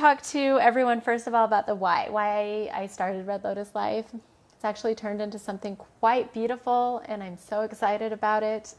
talk to everyone first of all about the why I started Red Lotus Life. It's actually turned into something quite beautiful, and I'm so excited about it.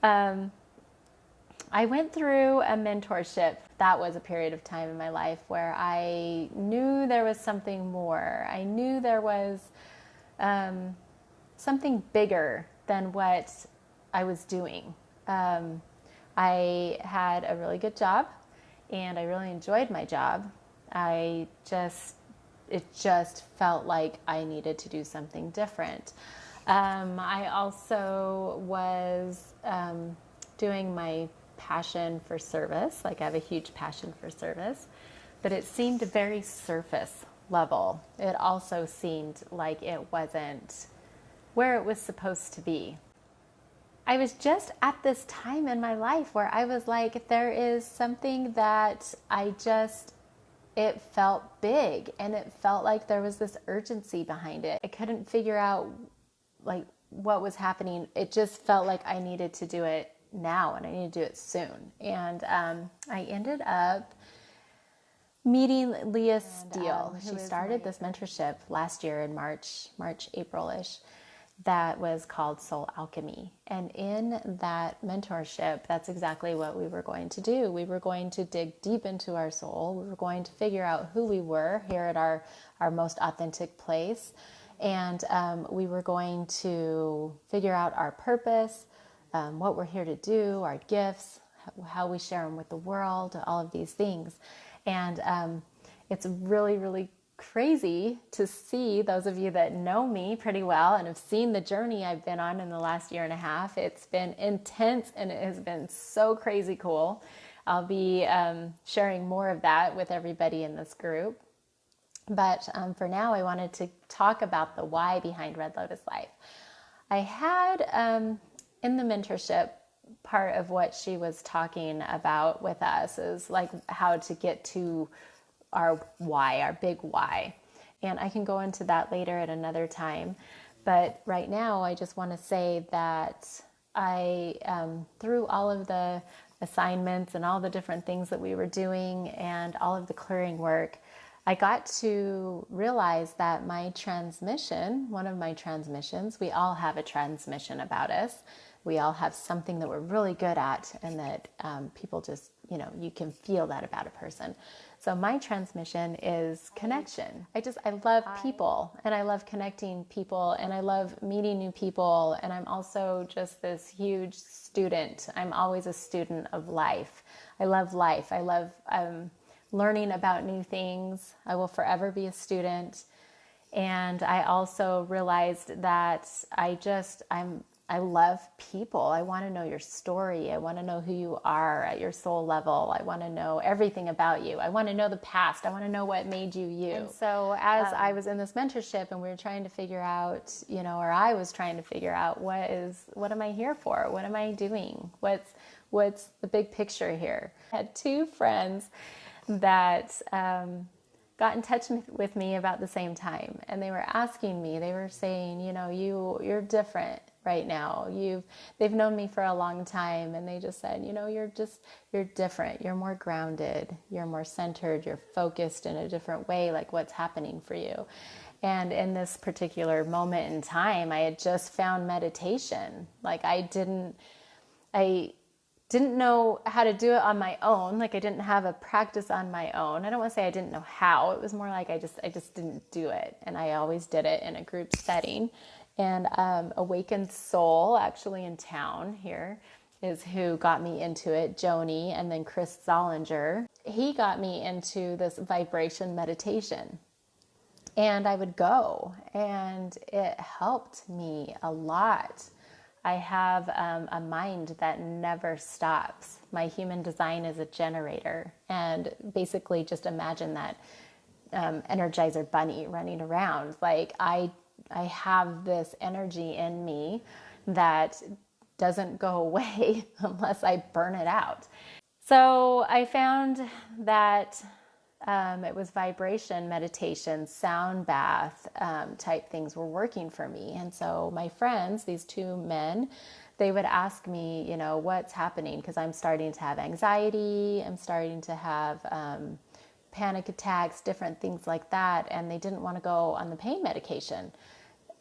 I went through a mentorship. That was a period of time in my life where I knew there was something more. I knew there was something bigger than what I was doing. I had a really good job, and I really enjoyed my job. It just felt like I needed to do something different. I also was doing my passion for service. Like, I have a huge passion for service, but it seemed very surface level. It also seemed like it wasn't where it was supposed to be. I was just at this time in my life where I was like, there is something that it felt big, and it felt like there was this urgency behind it. I couldn't figure out like what was happening. It just felt like I needed to do it now, and I needed to do it soon. And I ended up meeting Leah Steele. She started this mentorship last year in March, April-ish, that was called Soul Alchemy. And in that mentorship, that's exactly what we were going to do. We were going to dig deep into our soul. We were going to figure out who we were here at our most authentic place. And we were going to figure out our purpose, what we're here to do, our gifts, how we share them with the world, all of these things. And it's really, really crazy to see, those of you that know me pretty well and have seen the journey I've been on in the last year and a half. It's been intense, and it has been so crazy cool. I'll be sharing more of that with everybody in this group. But for now, I wanted to talk about the why behind Red Lotus Life. I had in the mentorship, part of what she was talking about with us is like how to get to our why, our big why. And I can go into that later at another time. But right now, I just want to say that I, through all of the assignments and all the different things that we were doing and all of the clearing work, I got to realize that my transmission, one of my transmissions, we all have a transmission about us. We all have something that we're really good at, and that people just, you can feel that about a person. So my transmission is connection. I love people, and I love connecting people, and I love meeting new people. And I'm also just this huge student. I'm always a student of life. I love life. I love learning about new things. I will forever be a student. And I also realized that I love people. I want to know your story. I want to know who you are at your soul level. I want to know everything about you. I want to know the past. I want to know what made you you. And so as I was in this mentorship, and we were trying to figure out, or I was trying to figure out what am I here for? What am I doing? What's the big picture here? I had two friends that got in touch with me about the same time, and they were asking me, they were saying, you're different right now. They've known me for a long time, and they just said, you're different. You're more grounded. You're more centered. You're focused in a different way, like what's happening for you. And in this particular moment in time, I had just found meditation. Like I didn't know how to do it on my own. Like I didn't have a practice on my own. I don't want to say I didn't know how. It was more like I just didn't do it. And I always did it in a group setting. And Awakened Soul, actually in town here, is who got me into it. Joni, and then Chris Zollinger. He got me into this vibration meditation. And I would go, and it helped me a lot. I have a mind that never stops. My human design is a generator. And basically just imagine that Energizer bunny running around. Like I have this energy in me that doesn't go away unless I burn it out. So I found that it was vibration, meditation, sound bath type things were working for me. And so my friends, these two men, they would ask me, what's happening? Because I'm starting to have anxiety. I'm starting to have panic attacks, different things like that. And they didn't want to go on the pain medication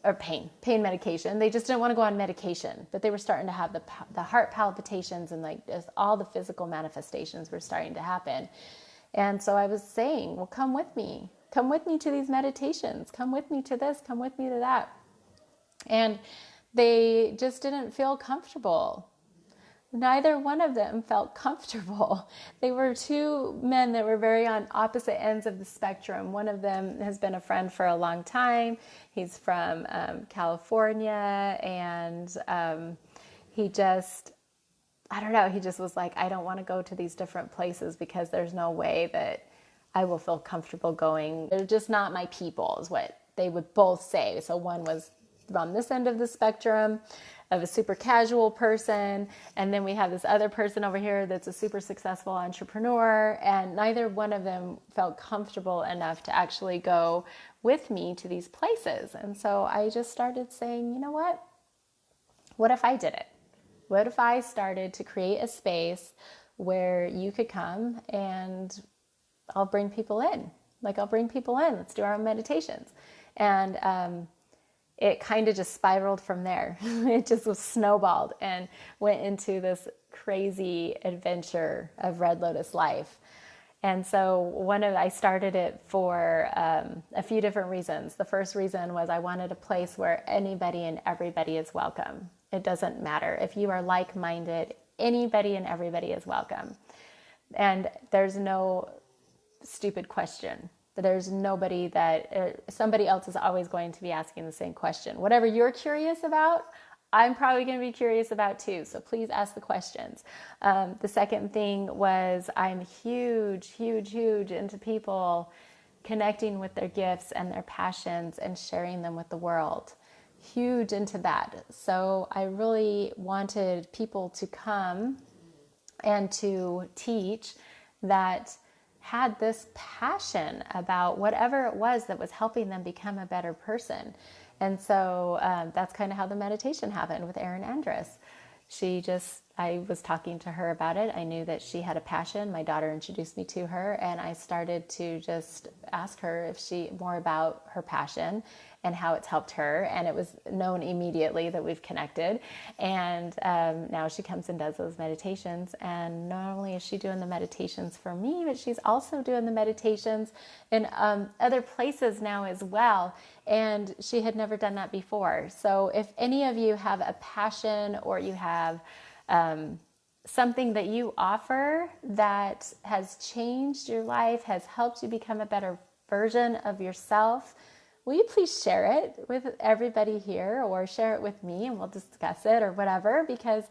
or pain medication. They just didn't want to go on medication, but they were starting to have the heart palpitations and like just all the physical manifestations were starting to happen. And so I was saying, well, come with me to these meditations, come with me to this, come with me to that. And they just didn't feel comfortable. Neither one of them felt comfortable. They were two men that were very on opposite ends of the spectrum. One of them has been a friend for a long time. He's from California, and he just, I don't know, he just was like, I don't want to go to these different places because there's no way that I will feel comfortable going. They're just not my people, is what they would both say. So one was on this end of the spectrum of a super casual person, and then we have this other person over here that's a super successful entrepreneur, and neither one of them felt comfortable enough to actually go with me to these places. And so I just started saying, you know what if I did it? What if I started to create a space where you could come and I'll bring people in. Let's do our own meditations. And it kind of just spiraled from there. It just was snowballed and went into this crazy adventure of Red Lotus Life. And so I started it for a few different reasons. The first reason was I wanted a place where anybody and everybody is welcome. It doesn't matter. If you are like-minded, anybody and everybody is welcome. And there's no stupid question. There's nobody that somebody else is always going to be asking the same question. Whatever you're curious about, I'm probably going to be curious about too. So please ask the questions. The second thing was I'm huge into people connecting with their gifts and their passions and sharing them with the world. Huge into that. So I really wanted people to come and to teach that had this passion about whatever it was that was helping them become a better person. And so that's kind of how the meditation happened with Erin Andrus. I was talking to her about it. I knew that she had a passion. My daughter introduced me to her, and I started to just ask her more about her passion and how it's helped her. And it was known immediately that we've connected. And now she comes and does those meditations. And not only is she doing the meditations for me, but she's also doing the meditations in other places now as well. And she had never done that before. So if any of you have a passion or you have something that you offer that has changed your life, has helped you become a better version of yourself, will you please share it with everybody here or share it with me and we'll discuss it or whatever, because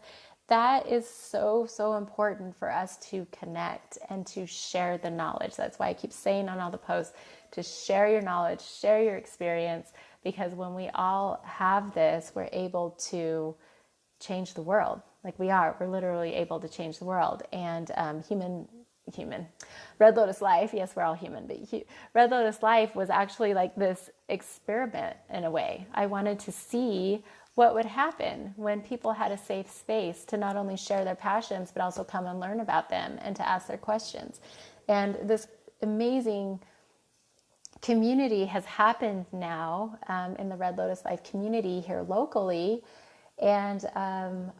that is so, so important for us to connect and to share the knowledge. That's why I keep saying on all the posts to share your knowledge, share your experience, because when we all have this, we're able to change the world. We're literally able to change the world. And Red Lotus Life, yes, we're all human, but Red Lotus Life was actually like this experiment in a way. I wanted to see what would happen when people had a safe space to not only share their passions, but also come and learn about them and to ask their questions. And this amazing community has happened now in the Red Lotus Life community here locally. And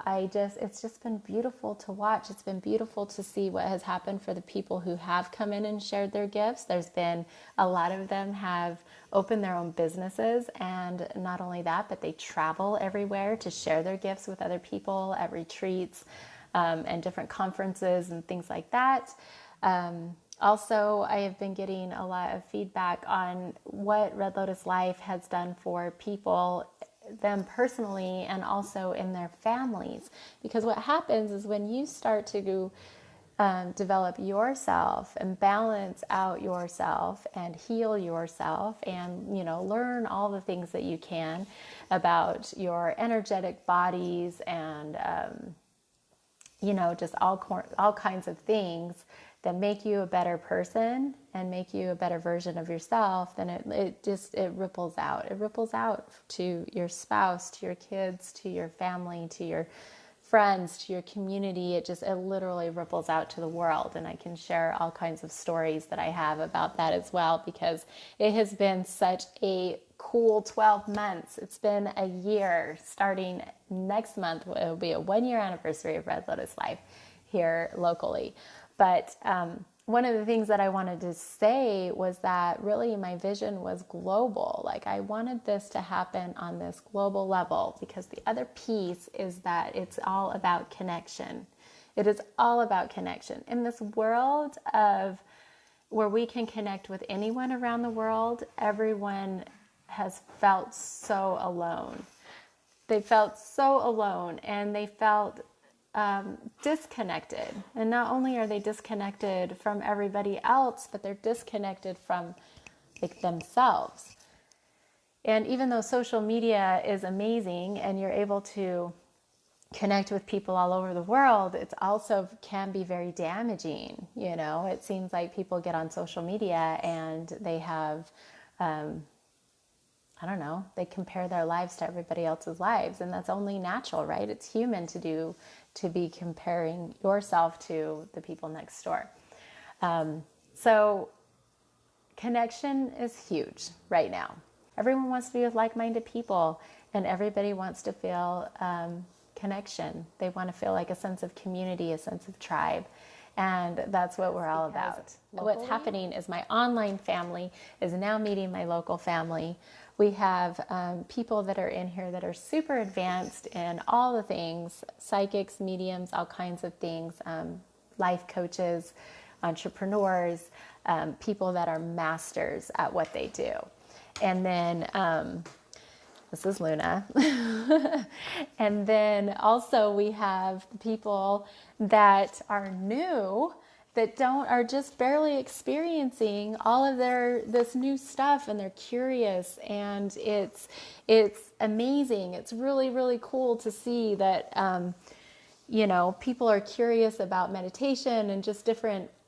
it's just been beautiful to watch. It's been beautiful to see what has happened for the people who have come in and shared their gifts. There's been a lot of them have opened their own businesses. And not only that, but they travel everywhere to share their gifts with other people at retreats and different conferences and things like that. Also, I have been getting a lot of feedback on what Red Lotus Life has done for people, them personally, and also in their families. Because what happens is when you start to develop yourself and balance out yourself and heal yourself and, learn all the things that you can about your energetic bodies and, just all kinds of things that make you a better person and make you a better version of yourself, then it ripples out. It ripples out to your spouse, to your kids, to your family, to your friends, to your community. It literally ripples out to the world. And I can share all kinds of stories that I have about that as well, because it has been such a cool 12 months. It's been a year. Starting next month, it will be a 1-year anniversary of Red Lotus Life here locally. But one of the things that I wanted to say was that really my vision was global. Like, I wanted this to happen on this global level, because the other piece is that it's all about connection. It is all about connection. In this world of where we can connect with anyone around the world, everyone has felt so alone. They felt so alone, and they felt disconnected. And not only are they disconnected from everybody else, but they're disconnected from themselves. And even though social media is amazing and you're able to connect with people all over the world, it also can be very damaging. It seems like people get on social media and they have they compare their lives to everybody else's lives, and that's only natural, right? It's human to be comparing yourself to the people next door. So connection is huge right now. Everyone wants to be with like-minded people, and everybody wants to feel connection. They want to feel like a sense of community, a sense of tribe. And that's what we're all about. What's happening is my online family is now meeting my local family. We have people that are in here that are super advanced in all the things, psychics, mediums, all kinds of things, life coaches, entrepreneurs, people that are masters at what they do. And then this is Luna. And then also we have people that are new, that are just barely experiencing all of this new stuff, and they're curious, and it's amazing. It's really, really cool to see that people are curious about meditation and just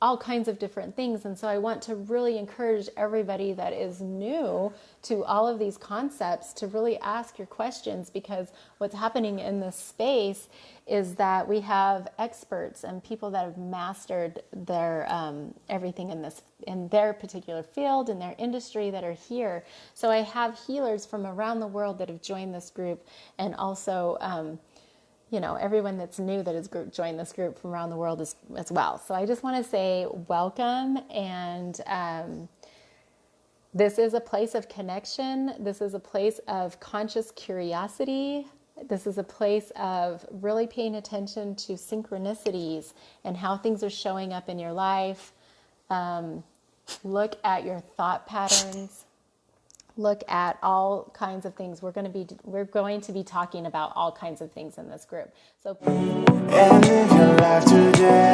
all kinds of different things. And so I want to really encourage everybody that is new to all of these concepts to really ask your questions, because what's happening in this space is that we have experts and people that have mastered their everything in their particular field, in their industry, that are here. So I have healers from around the world that have joined this group, and also everyone that's new that has joined this group from around the world as well. So I just want to say welcome, and this is a place of connection. This is a place of conscious curiosity. This is a place of really paying attention to synchronicities and how things are showing up in your life. Look at your thought patterns. Look at all kinds of things. We're going to be talking about all kinds of things in this group. So. And live your life today.